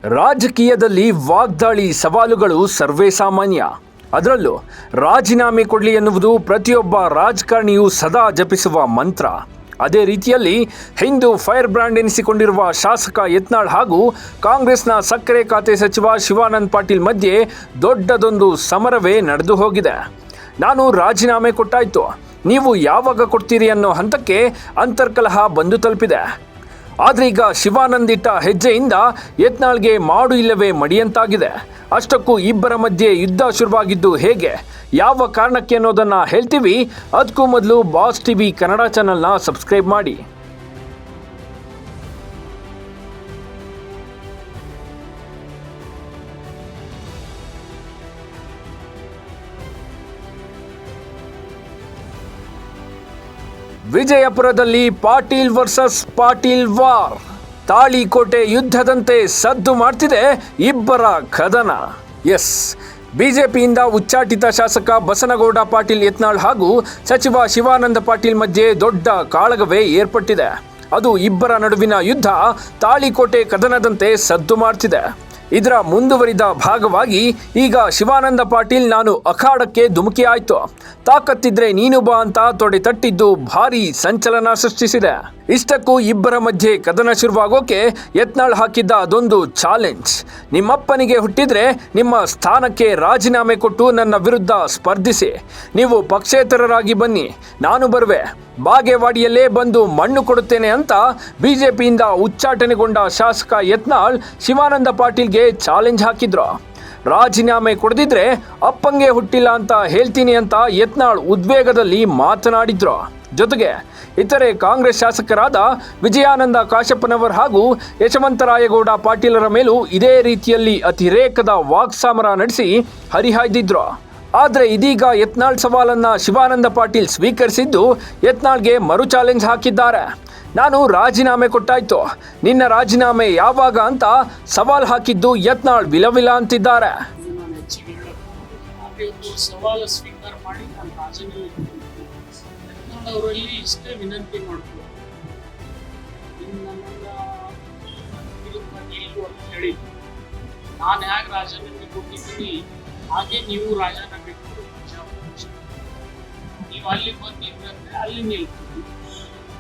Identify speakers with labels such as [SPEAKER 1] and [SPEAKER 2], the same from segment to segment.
[SPEAKER 1] ರಾಜಕೀಯದಲ್ಲಿ ವಾಗ್ದಾಳಿ ಸವಾಲುಗಳು ಸರ್ವೇ ಸಾಮಾನ್ಯ. ಅದರಲ್ಲೂ ರಾಜೀನಾಮೆ ಕೊಡಲಿ ಎನ್ನುವುದು ಪ್ರತಿಯೊಬ್ಬ ರಾಜಕಾರಣಿಯೂ ಸದಾ ಜಪಿಸುವ ಮಂತ್ರ. ಅದೇ ರೀತಿಯಲ್ಲಿ ಹಿಂದೂ ಫೈರ್ ಬ್ರ್ಯಾಂಡ್ ಎನಿಸಿಕೊಂಡಿರುವ ಶಾಸಕ ಯತ್ನಾಳ್ ಹಾಗೂ ಕಾಂಗ್ರೆಸ್ನ ಸಕ್ಕರೆ ಖಾತೆ ಸಚಿವ ಶಿವಾನಂದ ಪಾಟೀಲ್ ಮಧ್ಯೆ ದೊಡ್ಡದೊಂದು ಸಮರವೇ ನಡೆದು ಹೋಗಿದೆ. ನಾನು ರಾಜೀನಾಮೆ ಕೊಟ್ಟಾಯ್ತು, ನೀವು ಯಾವಾಗ ಕೊಡ್ತೀರಿ ಅನ್ನೋ ಹಂತಕ್ಕೆ ಅಂತರ್ಕಲಹ ಬಂದು ತಲುಪಿದೆ. ಆದರೆ ಈಗ ಶಿವಾನಂದ್ ಇಟ್ಟ ಹೆಜ್ಜೆಯಿಂದ ಯತ್ನಾಳ್ಗೆ ಮಾಡು ಇಲ್ಲವೇ ಮಡಿಯಂತಾಗಿದೆ. ಅಷ್ಟಕ್ಕೂ ಇಬ್ಬರ ಮಧ್ಯೆ ಯುದ್ಧ ಶುರುವಾಗಿದ್ದು ಹೇಗೆ, ಯಾವ ಕಾರಣಕ್ಕೆ ಅನ್ನೋದನ್ನು ಹೇಳ್ತೀವಿ. ಅದಕ್ಕೂ ಮೊದಲು ಬಾಸ್ ಟಿವಿ ಕನ್ನಡ ಚಾನಲ್ನ ಸಬ್ಸ್ಕ್ರೈಬ್ ಮಾಡಿ. ವಿಜಯಪುರದಲ್ಲಿ ಪಾಟೀಲ್ ವರ್ಸಸ್ ಪಾಟೀಲ್ ವಾರ್. ತಾಳಿಕೋಟೆ ಯುದ್ಧದಂತೆ ಸದ್ದು ಮಾಡ್ತಿದೆ ಇಬ್ಬರ ಕದನ. ಎಸ್, ಬಿಜೆಪಿಯಿಂದ ಉಚ್ಚಾಟಿತ ಶಾಸಕ ಬಸನಗೌಡ ಪಾಟೀಲ್ ಯತ್ನಾಳ್ ಹಾಗೂ ಸಚಿವ ಶಿವಾನಂದ ಪಾಟೀಲ್ ಮಧ್ಯೆ ದೊಡ್ಡ ಕಾಳಗವೇ ಏರ್ಪಟ್ಟಿದೆ. ಅದು ಇಬ್ಬರ ನಡುವಿನ ಯುದ್ಧ ತಾಳಿಕೋಟೆ ಕದನದಂತೆ ಸದ್ದು ಮಾಡ್ತಿದೆ. ಇದರ ಮುಂದುವರಿದ ಭಾಗವಾಗಿ ಈಗ ಶಿವಾನಂದ ಪಾಟೀಲ್ ನಾನು ಅಖಾಡಕ್ಕೆ ಧುಮುಕಿ ಆಯ್ತು, ತಾಕತ್ತಿದ್ರೆ ನೀನು ಬಾ ಅಂತ ತೊಡೆ ತಟ್ಟಿದ್ದು ಭಾರೀ ಸಂಚಲನ ಸೃಷ್ಟಿಸಿದೆ. ಇಷ್ಟಕ್ಕೂ ಇಬ್ಬರ ಮಧ್ಯೆ ಕದನ ಶುರುವಾಗೋಕೆ ಯತ್ನಾಳ್ ಹಾಕಿದ್ದ ಅದೊಂದು ಚಾಲೆಂಜ್. ನಿಮ್ಮಪ್ಪನಿಗೆ ಹುಟ್ಟಿದ್ರೆ ನಿಮ್ಮ ಸ್ಥಾನಕ್ಕೆ ರಾಜೀನಾಮೆ ಕೊಟ್ಟು ನನ್ನ ವಿರುದ್ಧ ಸ್ಪರ್ಧಿಸಿ, ನೀವು ಪಕ್ಷೇತರರಾಗಿ ಬನ್ನಿ, ನಾನು ಬರುವೆ, ಬಾಗೇವಾಡಿಯಲ್ಲೇ ಬಂದು ಮಣ್ಣು ಕೊಡುತ್ತೇನೆ ಅಂತ ಬಿಜೆಪಿಯಿಂದ ಉಚ್ಚಾಟನೆಗೊಂಡ ಶಾಸಕ ಯತ್ನಾಳ್ ಶಿವಾನಂದ ಪಾಟೀಲ್ಗೆ ಚಾಲೆಂಜ್ ಹಾಕಿದ್ರು. ರಾಜೀನಾಮೆ ಕೊಡದಿದ್ರೆ ಅಪ್ಪಂಗೆ ಹುಟ್ಟಿಲ್ಲ ಅಂತ ಹೇಳ್ತೀನಿ ಅಂತ ಯತ್ನಾಳ್ ಉದ್ವೇಗದಲ್ಲಿ ಮಾತನಾಡಿದ್ರು. ಜೊತೆಗೆ ಇತರೆ ಕಾಂಗ್ರೆಸ್ ಶಾಸಕರಾದ ವಿಜಯಾನಂದ ಕಾಶಪ್ಪನವರ್ ಹಾಗೂ ಯಶವಂತರಾಯಗೌಡ ಪಾಟೀಲರ ಮೇಲೂ ಇದೇ ರೀತಿಯಲ್ಲಿ ಅತಿರೇಕದ ವಾಕ್ಸಮರ ನಡೆಸಿ ಹರಿಹಾಯ್ದಿದ್ರು. ಆದರೆ ಇದೀಗ ಯತ್ನಾಳ್ ಸವಾಲನ್ನ ಶಿವಾನಂದ ಪಾಟೀಲ್ ಸ್ವೀಕರಿಸಿದ್ದು ಯತ್ನಾಳ್ಗೆ ಮರು ಚಾಲೆಂಜ್ ಹಾಕಿದ್ದಾರೆ. ನಾನು ರಾಜೀನಾಮೆ ಕೊಟ್ಟಾಯ್ತು, ನಿನ್ನ ರಾಜೀನಾಮೆ ಯಾವಾಗ ಅಂತ ಸವಾಲ್ ಹಾಕಿದ್ದು ಯತ್ನಾಳ್ ವಿಲವಿಲ ಅಂತಿದ್ದಾರೆ.
[SPEAKER 2] ಸವಾಲು ಸ್ವೀಕಾರ ಮಾಡಿ ನಾನು ರಾಜೀನಾಮೆ ಅವರಲ್ಲಿ ಇಷ್ಟೇ ವಿನಂತಿ ಮಾಡ್ಬೋದು, ಹೇಳಿ ನಾನು ಹೇಗೆ ರಾಜೀನಾಮೆ ಕೊಟ್ಟಿದ್ದೀನಿ ಹಾಗೆ ನೀವು ರಾಜೀನಾಮೆ ಕೊಡಿ. ನೀವು ಅಲ್ಲಿ ಬಂದು ನಿಂತಂದ್ರೆ ಅಲ್ಲಿ ನಿಲ್ತೀವಿ,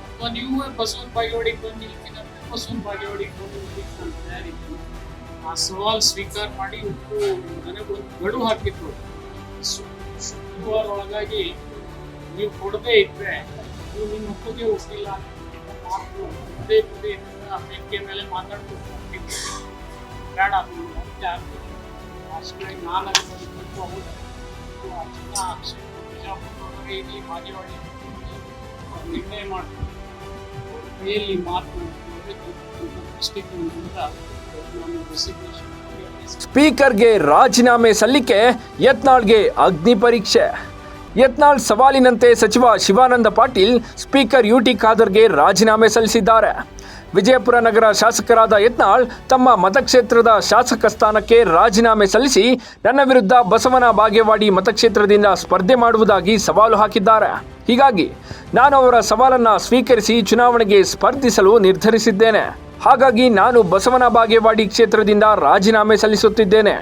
[SPEAKER 2] ಅಥವಾ ನೀವು ಬಸವನ ಬಾಗೇವಾಡಿಗೆ ಬಂದು ನಿಲ್ತೀನಂದ್ರೆ ಬಸವನ ಬಾಗೇವಾಡಿಗೆ ಬಂದು ನಿಲ್ತೀನಿ ತಯಾರಿತ್ತು. ಆ ಸವಾಲ್ ಸ್ವೀಕಾರ ಮಾಡಿ ನನಗೆ ಒಂದು ಗಡುವು ಹಾಕಿದ್ರು. ಶುಕ್ರವಾರ ಒಳಗಾಗಿ ನೀವು ಕೊಡದೇ ಇದ್ರೆ ನೀವು ನಿಮ್ಮ ಒಪ್ಪಿಗೆ ಹೋಗಿಲ್ಲ ಮಾತು ಪದೇ ಪದೇ ವೇದಿಕೆ ಮೇಲೆ ಮಾತಾಡ್ಕೊಂಡು ಬೇಡ ಅಷ್ಟೇ. ನಾನು ಇಲ್ಲಿ ಬಾಗೇವಾಡಿ ನಿರ್ಣಯ ಮಾಡ್ತೀನಿ, ಕೈಯಲ್ಲಿ ಮಾತು ದೃಷ್ಟಿಕೋನದಿಂದ ನಾನು ರೆಸಿಗ್ನೇಷನ್.
[SPEAKER 1] ಸ್ಪೀಕರ್ಗೆ ರಾಜೀನಾಮೆ ಸಲ್ಲಿಕೆ ಯತ್ನಾಳ್ಗೆ ಅಗ್ನಿ ಪರೀಕ್ಷೆ. ಯತ್ನಾಳ್ ಸವಾಲಿನಂತೆ ಸಚಿವ ಶಿವಾನಂದ ಪಾಟೀಲ್ ಸ್ಪೀಕರ್ ಯುಟಿ ಖಾದರ್ಗೆ ರಾಜೀನಾಮೆ ಸಲ್ಲಿಸಿದ್ದಾರೆ. ವಿಜಯಪುರ ನಗರ ಶಾಸಕರಾದ ಯತ್ನಾಳ್ ತಮ್ಮ ಮತಕ್ಷೇತ್ರದ ಶಾಸಕ ಸ್ಥಾನಕ್ಕೆ ರಾಜೀನಾಮೆ ಸಲ್ಲಿಸಿ ನನ್ನ ವಿರುದ್ಧ ಬಸವನ ಬಾಗೇವಾಡಿ ಮತಕ್ಷೇತ್ರದಿಂದ ಸ್ಪರ್ಧೆ ಮಾಡುವುದಾಗಿ ಸವಾಲು ಹಾಕಿದ್ದಾರೆ. ಹೀಗಾಗಿ ನಾನು ಅವರ ಸವಾಲನ್ನು ಸ್ವೀಕರಿಸಿ ಚುನಾವಣೆಗೆ ಸ್ಪರ್ಧಿಸಲು ನಿರ್ಧರಿಸಿದ್ದೇನೆ. ಹಾಗಾಗಿ ನಾನು ಬಸವನ ಬಾಗೇವಾಡಿ ಕ್ಷೇತ್ರದಿಂದ ರಾಜೀನಾಮೆ ಸಲ್ಲಿಸುತ್ತಿದ್ದೇನೆ.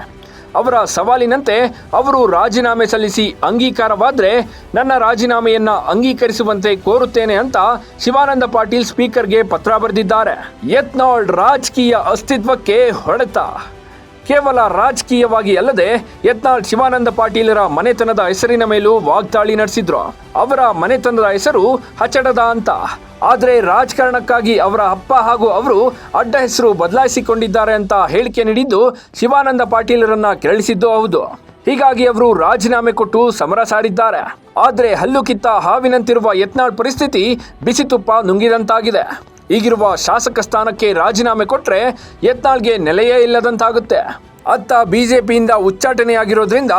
[SPEAKER 1] ಅವರ ಸವಾಲಿನಂತೆ ಅವರು ರಾಜೀನಾಮೆ ಸಲ್ಲಿಸಿ ಅಂಗೀಕಾರವಾದರೆ ನನ್ನ ರಾಜೀನಾಮೆಯನ್ನ ಅಂಗೀಕರಿಸುವಂತೆ ಕೋರುತ್ತೇನೆ ಅಂತ ಶಿವಾನಂದ ಪಾಟೀಲ್ ಸ್ಪೀಕರ್ಗೆ ಪತ್ರ ಬರೆದಿದ್ದಾರೆ. ಯತ್ನಾಳ್ ರಾಜಕೀಯ ಅಸ್ತಿತ್ವಕ್ಕೆ ಹೊಡೆತ. ಕೇವಲ ರಾಜಕೀಯವಾಗಿ ಅಲ್ಲದೆ ಯತ್ನಾಳ್ ಶಿವಾನಂದ ಪಾಟೀಲರ ಮನೆತನದ ಹೆಸರಿನ ಮೇಲೂ ವಾಗ್ದಾಳಿ ನಡೆಸಿದ್ರು. ಅವರ ಮನೆತನದ ಹೆಸರು ಹಚಡದ ಅಂತ. ಆದರೆ ರಾಜಕಾರಣಕ್ಕಾಗಿ ಅವರ ಅಪ್ಪ ಹಾಗೂ ಅವರು ಅಡ್ಡ ಹೆಸರು ಬದಲಾಯಿಸಿಕೊಂಡಿದ್ದಾರೆ ಅಂತ ಹೇಳಿಕೆ ನೀಡಿದ್ದು ಶಿವಾನಂದ ಪಾಟೀಲರನ್ನ ಕೆರಳಿಸಿದ್ದು ಹೌದು. ಹೀಗಾಗಿ ಅವರು ರಾಜೀನಾಮೆ ಕೊಟ್ಟು ಸಮರ ಸಾರಿದ್ದಾರೆ. ಆದರೆ ಹಲ್ಲು ಕಿತ್ತ ಹಾವಿನಂತಿರುವ ಯತ್ನಾಳ್ ಪರಿಸ್ಥಿತಿ ಬಿಸಿ ತುಪ್ಪ ನುಂಗಿದಂತಾಗಿದೆ. ಈಗಿರುವ ಶಾಸಕ ಸ್ಥಾನಕ್ಕೆ ರಾಜೀನಾಮೆ ಕೊಟ್ಟರೆ ಯತ್ನಾಳ್ಗೆ ನೆಲೆಯೇ ಇಲ್ಲದಂತಾಗುತ್ತೆ. ಅತ್ತ ಬಿಜೆಪಿಯಿಂದ ಉಚ್ಚಾಟನೆಯಾಗಿರೋದ್ರಿಂದ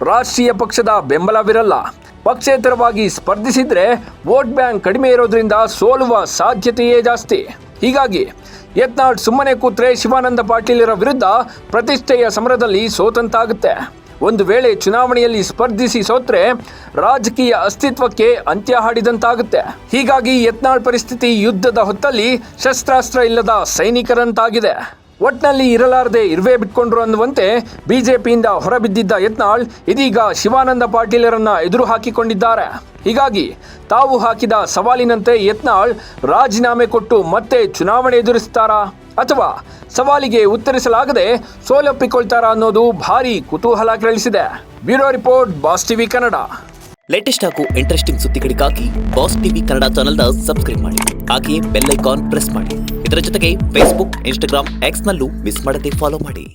[SPEAKER 1] ರಾಷ್ಟ್ರೀಯ ಪಕ್ಷದ ಬೆಂಬಲವಿರಲ್ಲ. ಪಕ್ಷೇತರವಾಗಿ ಸ್ಪರ್ಧಿಸಿದ್ರೆ ವೋಟ್ ಬ್ಯಾಂಕ್ ಕಡಿಮೆ ಇರೋದ್ರಿಂದ ಸೋಲುವ ಸಾಧ್ಯತೆಯೇ ಜಾಸ್ತಿ. ಹೀಗಾಗಿ ಯತ್ನಾಳ್ ಸುಮ್ಮನೆ ಕೂತ್ರೆ ಶಿವಾನಂದ ಪಾಟೀಲರ ವಿರುದ್ಧ ಪ್ರತಿಷ್ಠೆಯ ಸಮರದಲ್ಲಿ ಸೋತಂತಾಗುತ್ತೆ. ಒಂದು ವೇಳೆ ಚುನಾವಣೆಯಲ್ಲಿ ಸ್ಪರ್ಧಿಸಿ ಸೋತ್ರೆ ರಾಜಕೀಯ ಅಸ್ತಿತ್ವಕ್ಕೆ ಅಂತ್ಯ ಹಾಡಿದಂತಾಗುತ್ತೆ. ಹೀಗಾಗಿ ಯತ್ನಾಳ್ ಪರಿಸ್ಥಿತಿ ಯುದ್ಧದ ಹೊತ್ತಲ್ಲಿ ಶಸ್ತ್ರಾಸ್ತ್ರ ಇಲ್ಲದ ಸೈನಿಕರಂತಾಗಿದೆ. ಒಟ್ನಲ್ಲಿ ಇರಲಾರದೆ ಇರುವೆ ಬಿಟ್ಕೊಂಡ್ರು ಅನ್ನುವಂತೆ ಬಿಜೆಪಿಯಿಂದ ಹೊರಬಿದ್ದಿದ್ದ ಯತ್ನಾಳ್ ಇದೀಗ ಶಿವಾನಂದ ಪಾಟೀಲರನ್ನ ಎದುರು ಹಾಕಿಕೊಂಡಿದ್ದಾರೆ. ಹೀಗಾಗಿ ತಾವು ಹಾಕಿದ ಸವಾಲಿನಂತೆ ಯತ್ನಾಳ್ ರಾಜೀನಾಮೆ ಕೊಟ್ಟು ಮತ್ತೆ ಚುನಾವಣೆ ಎದುರಿಸ್ತಾರಾ ಅಥವಾ ಸವಾಲಿಗೆ ಉತ್ತರಿಸಲಾಗದೆ ಸೋಲೊಪ್ಪಿಕೊಳ್ತಾರಾ ಅನ್ನೋದು ಭಾರೀ ಕುತೂಹಲ ಕೆರಳಿಸಿದೆ. Bureau report, Boss TV Kannada.
[SPEAKER 3] Latest ಹಾಗೂ ಇಂಟ್ರೆಸ್ಟಿಂಗ್ ಸುದ್ದಿಗಳಿಗಾಗಿ ಬಾಸ್ ಟಿವಿ ಕನ್ನಡ ಚಾನೆಲ್ನ ಸಬ್ಸ್ಕ್ರೈಬ್ ಮಾಡಿ. ಹಾಗೆಯೇ ಬೆಲ್ ಐಕಾನ್ ಪ್ರೆಸ್ ಮಾಡಿ. ಇದರ ಜೊತೆಗೆ ಫೇಸ್ಬುಕ್, ಇನ್ಸ್ಟಾಗ್ರಾಮ್, ಎಕ್ಸ್ನಲ್ಲೂ ಮಿಸ್ ಮಾಡದೆ ಫಾಲೋ ಮಾಡಿ.